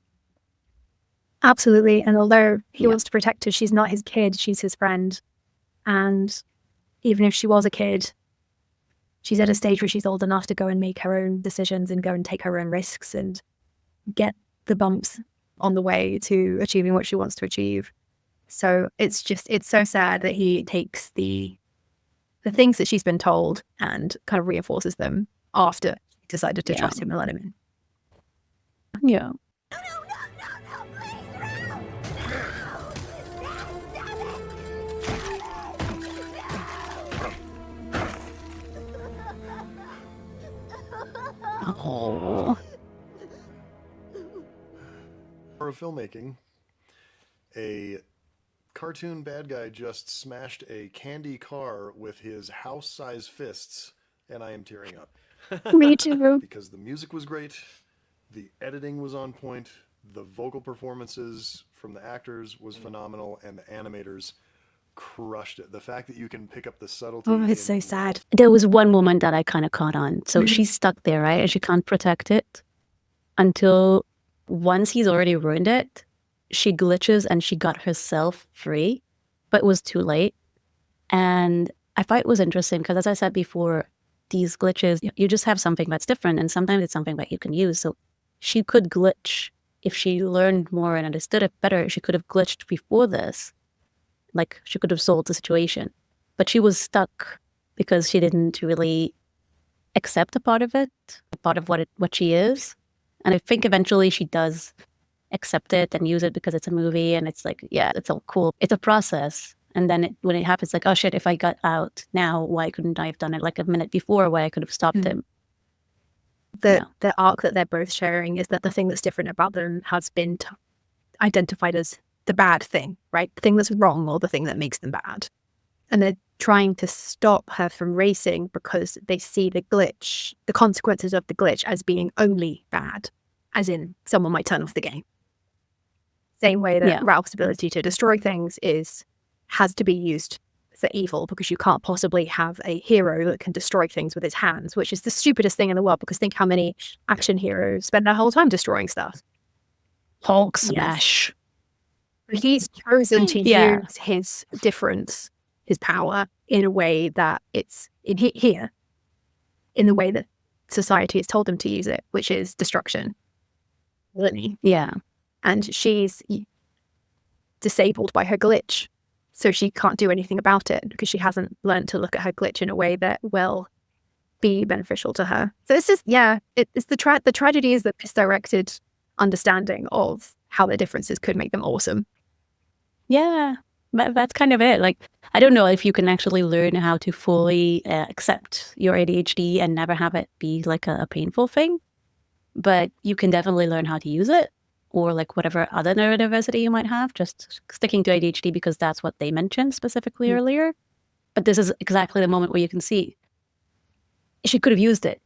Absolutely. And although he wants to protect her, she's not his kid, she's his friend. And even if she was a kid, she's at a stage where she's old enough to go and make her own decisions and go and take her own risks and get the bumps on the way to achieving what she wants to achieve. So it's so sad that he takes the things that she's been told and kind of reinforces them after he decided to trust him and let him in. Yeah. No, please, Ralph! Oh. For filmmaking, a cartoon bad guy just smashed a candy car with his house-size fists, and I am tearing up. Me too. Because the music was great, the editing was on point, the vocal performances from the actors was phenomenal, and the animators crushed it. The fact that you can pick up the subtlety. Oh, it's so sad. There was one moment that I kind of caught on. So she's stuck there, right? And she can't protect it. until once he's already ruined it, she glitches and she got herself free, but it was too late. And I thought it was interesting because, as I said before, these glitches, you just have something that's different, and sometimes it's something that you can use. So she could glitch. If she learned more and understood it better, she could have glitched before this. Like, she could have solved the situation. But she was stuck because she didn't really accept a part of it, a part of what she is. And I think eventually she does accept it and use it because it's a movie, and it's like, yeah, it's all cool. It's a process. And then when it happens, like, oh shit, if I got out now, why couldn't I have done it like a minute before, where I could have stopped him? The arc that they're both sharing is that the thing that's different about them has been identified as the bad thing, right? The thing that's wrong, or the thing that makes them bad. And they're trying to stop her from racing because they see the glitch, the consequences of the glitch, as being only bad, as in someone might turn off the game. Same way that Ralph's ability to destroy things has to be used for evil, because you can't possibly have a hero that can destroy things with his hands, which is the stupidest thing in the world, because think how many action heroes spend their whole time destroying stuff. Hulk smash. Yes. He's chosen to use his difference, his power, in a way that it's in here, in the way that society has told him to use it, which is destruction. Really? Yeah. And she's disabled by her glitch. So she can't do anything about it because she hasn't learned to look at her glitch in a way that will be beneficial to her. So this is, it's the tragedy is the misdirected understanding of how their differences could make them awesome. Yeah, that's kind of it. Like, I don't know if you can actually learn how to fully accept your ADHD and never have it be like a painful thing, but you can definitely learn how to use it, or like whatever other neurodiversity you might have, just sticking to ADHD because that's what they mentioned specifically earlier. But this is exactly the moment where you can see she could have used it.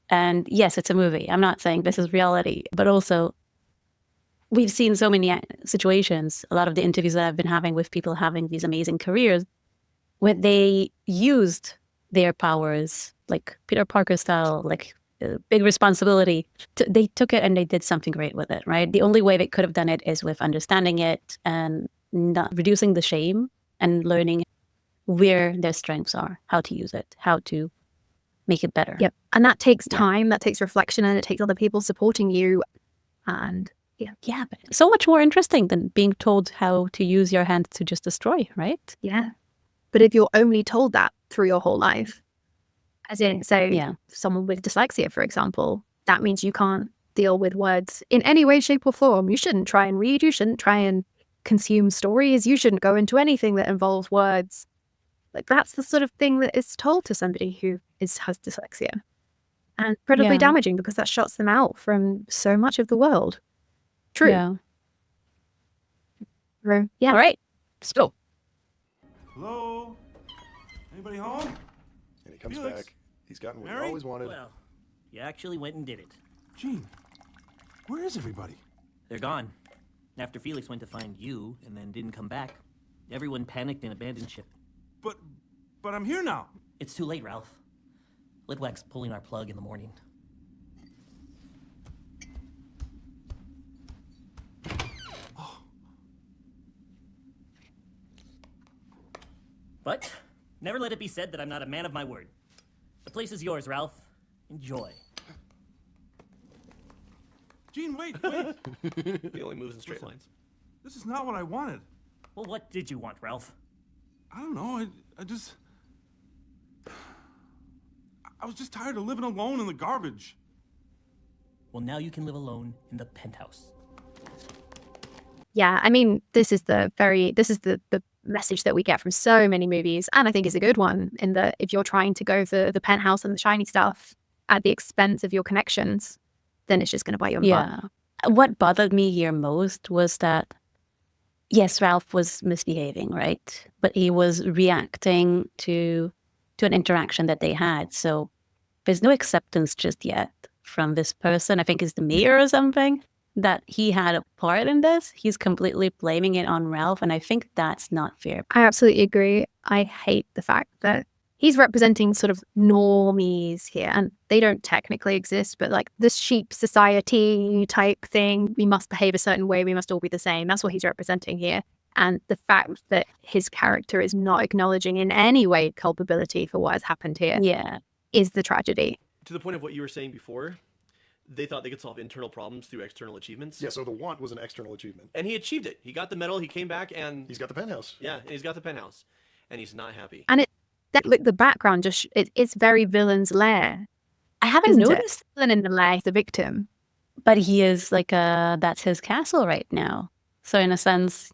And yes, it's a movie. I'm not saying this is reality, but also we've seen so many situations, a lot of the interviews that I've been having with people having these amazing careers, where they used their powers, like Peter Parker style, like big responsibility. They took it and they did something great with it, right? The only way they could have done it is with understanding it and not reducing the shame and learning where their strengths are, how to use it, how to make it better. Yep. And that takes time, that takes reflection, and it takes other people supporting you. And yeah, but so much more interesting than being told how to use your hand to just destroy, right? Yeah. But if you're only told that through your whole life, as in, someone with dyslexia, for example, that means you can't deal with words in any way, shape, or form. You shouldn't try and read. You shouldn't try and consume stories. You shouldn't go into anything that involves words. Like, that's the sort of thing that is told to somebody who has dyslexia. And incredibly damaging, because that shuts them out from so much of the world. True. Yeah. Yeah. All right. Let's go. Hello? Anybody home? And he comes Felix? back. He's gotten what he Mary? always wanted. Well, you actually went and did it. Gene, where is everybody? They're gone. After Felix went to find you and then didn't come back, everyone panicked and abandoned ship. But I'm here now. It's too late, Ralph. Litwak's pulling our plug in the morning. But never let it be said that I'm not a man of my word. The place is yours, Ralph. Enjoy. Gene, wait. He only moves in straight lines. This is not what I wanted. Well, what did you want, Ralph? I don't know. I was just tired of living alone in the garbage. Well, now you can live alone in the penthouse. Yeah, I mean, this is the message that we get from so many movies, and I think it's a good one, in that if you're trying to go for the penthouse and the shiny stuff at the expense of your connections, then it's just going to bite you in the butt. What bothered me here most was that, yes, Ralph was misbehaving, right? But he was reacting to an interaction that they had. So there's no acceptance just yet from this person. I think it's the mayor or something, that he had a part in this. He's completely blaming it on Ralph, and I think that's not fair. I absolutely agree. I hate the fact that he's representing sort of normies here, and they don't technically exist, but like the sheep society type thing, we must behave a certain way, we must all be the same. That's what he's representing here. And the fact that his character is not acknowledging in any way culpability for what has happened here is the tragedy. To the point of what you were saying before, they thought they could solve internal problems through external achievements. Yeah, so the want was an external achievement. And he achieved it. He got the medal, he came back, and... he's got the penthouse. Yeah, and he's got the penthouse. And he's not happy. And look, the background just, it's very villain's lair. I haven't noticed the villain in the lair, the victim. But he is like that's his castle right now. So in a sense,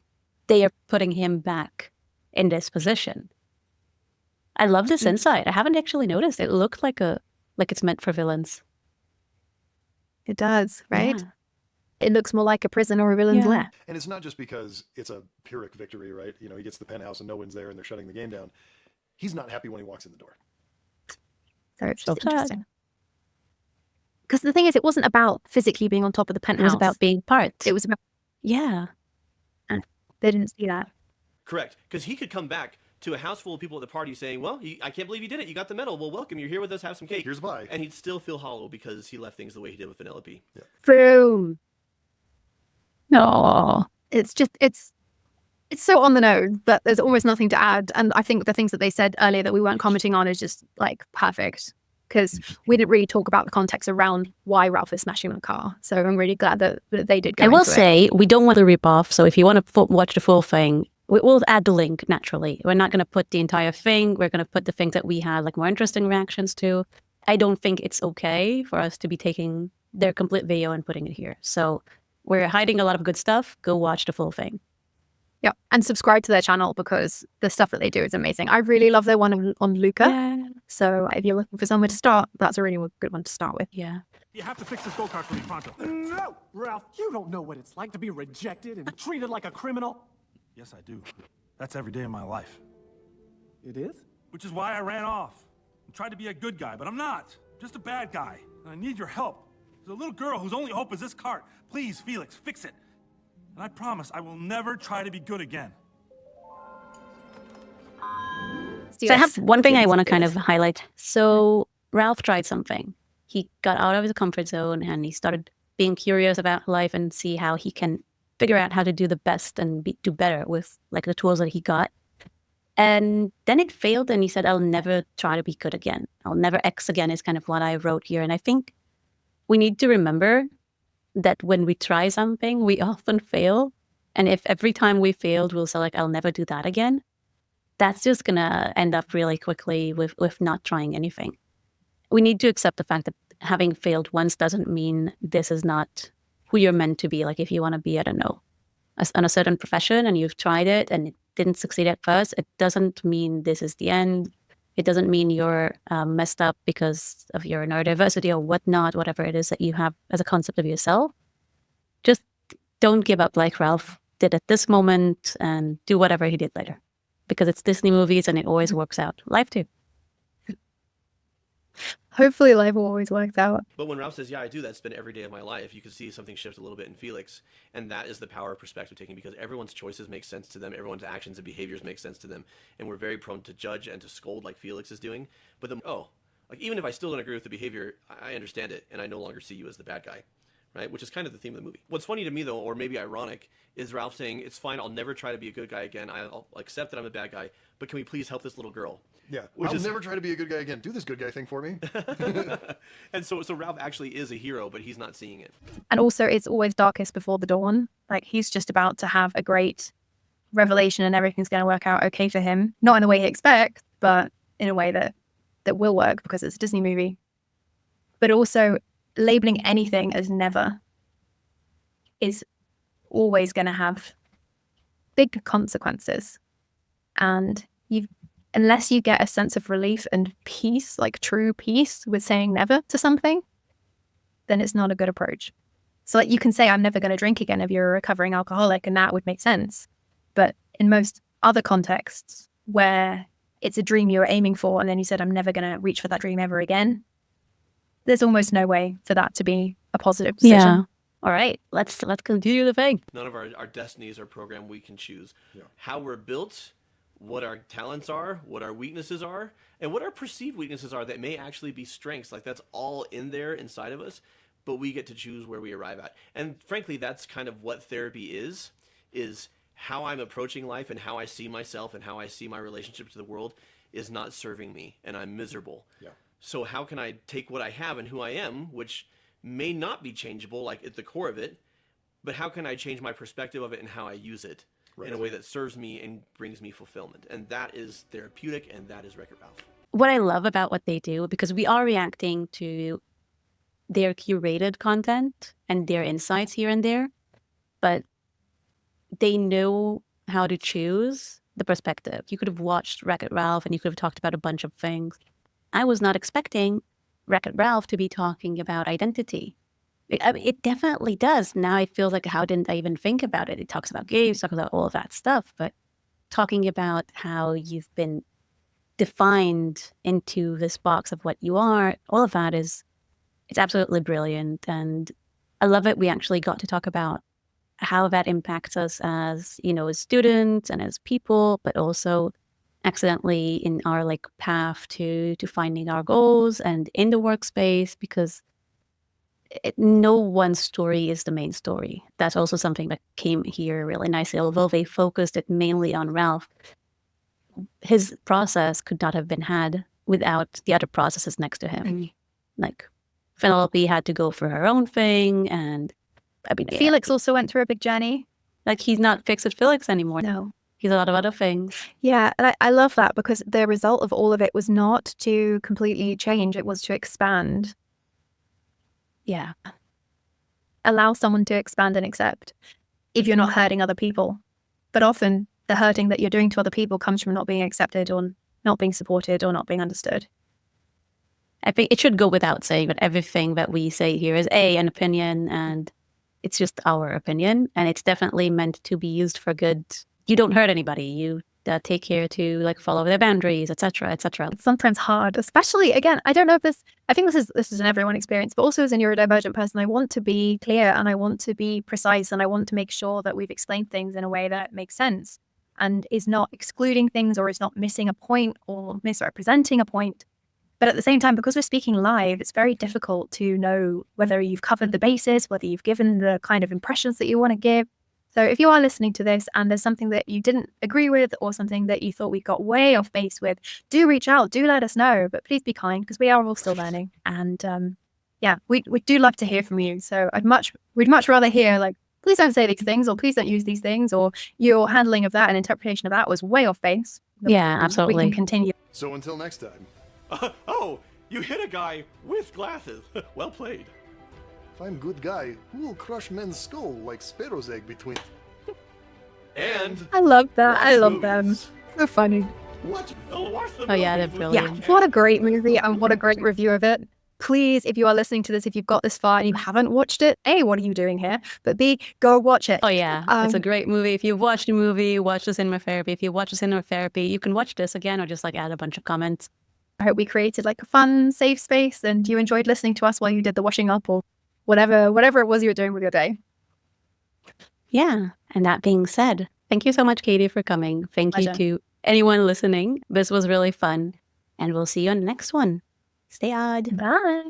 they are putting him back in this position. I love this insight. I haven't actually noticed. It looked like it's meant for villains. It does, right? Yeah. It looks more like a prison or a villain's lair. And it's not just because it's a Pyrrhic victory, right? You know, he gets the penthouse and no one's there and they're shutting the game down. He's not happy when he walks in the door. So it's just interesting. Because the thing is, it wasn't about physically being on top of the penthouse. It was about being part. It was about... Yeah. And they didn't see that. Correct. Because he could come back to a house full of people at the party saying, well, I can't believe you did it. You got the medal. Well, welcome. You're here with us. Have some cake. Here's a pie. And he'd still feel hollow because he left things the way he did with Vanellope. Yeah. Boom. No. It's just, it's so on the nose, but there's almost nothing to add. And I think the things that they said earlier that we weren't commenting on is just like perfect. Because we didn't really talk about the context around why Ralph is smashing the car. So I'm really glad that they did go I will into say, it. we don't want to rip off. So if you want to watch the full thing, we'll add the link naturally. We're not going to put the entire thing. We're going to put the things that we had like more interesting reactions to. I don't think it's okay for us to be taking their complete video and putting it here. So we're hiding a lot of good stuff. Go watch the full thing. Yeah, and subscribe to their channel because the stuff that they do is amazing. I really love their one on Luca. Yeah. So if you're looking for somewhere to start, that's a really good one to start with. Yeah. You have to fix this go-kart for me pronto. No, Ralph, you don't know what it's like to be rejected and treated like a criminal. Yes, I do. That's every day of my life. It is? Which is why I ran off. I tried to be a good guy, but I'm not. I'm just a bad guy. And I need your help. There's a little girl whose only hope is this cart. Please, Felix, fix it. And I promise I will never try to be good again. So I have one thing I want to kind of highlight. So Ralph tried something. He got out of his comfort zone and he started being curious about life and see how he can figure out how to do the best and do better with like the tools that he got. And then it failed and he said, I'll never try to be good again. I'll never X again is kind of what I wrote here. And I think we need to remember that when we try something, we often fail. And if every time we failed, we'll say like, I'll never do that again, that's just going to end up really quickly with not trying anything. We need to accept the fact that having failed once doesn't mean this is not who you're meant to be. Like if you want to be, I don't know, on a certain profession and you've tried it and it didn't succeed at first, it doesn't mean this is the end. It doesn't mean you're messed up because of your neurodiversity or whatnot, whatever it is that you have as a concept of yourself. Just don't give up like Ralph did at this moment and do whatever he did later. Because it's Disney movies and it always works out. Life too. Hopefully life will always work out. But when Ralph says, yeah, I do, that's been every day of my life, you can see something shift a little bit in Felix. And that is the power of perspective taking, because everyone's choices make sense to them. Everyone's actions and behaviors make sense to them. And we're very prone to judge and to scold like Felix is doing. But like even if I still don't agree with the behavior, I understand it. And I no longer see you as the bad guy. Right? Which is kind of the theme of the movie. What's funny to me, though, or maybe ironic, is Ralph saying, it's fine, I'll never try to be a good guy again. I'll accept that I'm a bad guy, but can we please help this little girl? Yeah, I'll never try to be a good guy again. Do this good guy thing for me. And so Ralph actually is a hero, but he's not seeing it. And also, it's always darkest before the dawn. Like, he's just about to have a great revelation and everything's going to work out okay for him. Not in the way he expects, but in a way that will work because it's a Disney movie. But also, labeling anything as never is always going to have big consequences. And unless you get a sense of relief and peace, like true peace with saying never to something, then it's not a good approach. So like you can say, I'm never going to drink again if you're a recovering alcoholic, and that would make sense. But in most other contexts where it's a dream you're aiming for, and then you said, I'm never going to reach for that dream ever again, there's almost no way for that to be a positive decision. Yeah. All right, let's continue the thing. None of our destinies are programmed we can choose. Yeah. How we're built, what our talents are, what our weaknesses are, and what our perceived weaknesses are that may actually be strengths. Like that's all in there inside of us, but we get to choose where we arrive at. And frankly, that's kind of what therapy is how I'm approaching life and how I see myself and how I see my relationship to the world is not serving me, and I'm miserable. Yeah. So how can I take what I have and who I am, which may not be changeable, like at the core of it, but how can I change my perspective of it and how I use it in a way that serves me and brings me fulfillment? And that is therapeutic, and that is Wreck-It Ralph. What I love about what they do, because we are reacting to their curated content and their insights here and there, but they know how to choose the perspective. You could have watched Wreck-It Ralph and you could have talked about a bunch of things. I was not expecting Wreck-It Ralph to be talking about identity. I mean, it definitely does. Now it feels like, how didn't I even think about it? It talks about games, talks about all of that stuff, but talking about how you've been defined into this box of what you are, all of that it's absolutely brilliant. And I love it. We actually got to talk about how that impacts us as, as students and as people, but also accidentally in our path to finding our goals and in the workspace, because no one story is the main story. That's also something that came here really nicely. Although they focused it mainly on Ralph, his process could not have been had without the other processes next to him. Like Penelope had to go for her own thing, and I mean, Felix also went through a big journey. Like, he's not fixed at Felix anymore. No. He's a lot of other things. Yeah, and I love that, because the result of all of it was not to completely change, it was to expand. Yeah. Allow someone to expand and accept if you're not hurting other people. But often the hurting that you're doing to other people comes from not being accepted or not being supported or not being understood. I think it should go without saying that everything that we say here is an opinion, and it's just our opinion, and it's definitely meant to be used for good. You don't hurt anybody. You take care to follow their boundaries, etc., etc. It's sometimes hard, especially, again, I don't know if I think this is an everyone experience, but also as a neurodivergent person, I want to be clear and I want to be precise and I want to make sure that we've explained things in a way that makes sense and is not excluding things or is not missing a point or misrepresenting a point. But at the same time, because we're speaking live, it's very difficult to know whether you've covered the bases, whether you've given the kind of impressions that you want to give. So if you are listening to this and there's something that you didn't agree with or something that you thought we got way off base with, do reach out, do let us know, but please be kind, because we are all still learning. And we do love to hear from you. So we'd much rather hear please don't say these things, or please don't use these things, or your handling of that and interpretation of that was way off base. Yeah, absolutely. We can continue. So until next time. Oh, you hit a guy with glasses. Well played. If I'm good guy, who will crush men's skull like Sparrow's egg between... And... I love that. I love them. So funny. What? Oh yeah, they're brilliant. Yeah, what a great movie and what a great review of it. Please, if you are listening to this, if you've got this far and you haven't watched it, A, what are you doing here? But B, go watch it. Oh yeah, it's a great movie. If you've watched the movie, watch the cinema therapy. If you watch the cinema therapy, you can watch this again or just add a bunch of comments. I hope we created a fun, safe space and you enjoyed listening to us while you did the washing up or whatever it was you were doing with your day. Yeah, and that being said, thank you so much, Katie, for coming. Thank you to anyone listening. This was really fun, and we'll see you on the next one. Stay odd. Bye.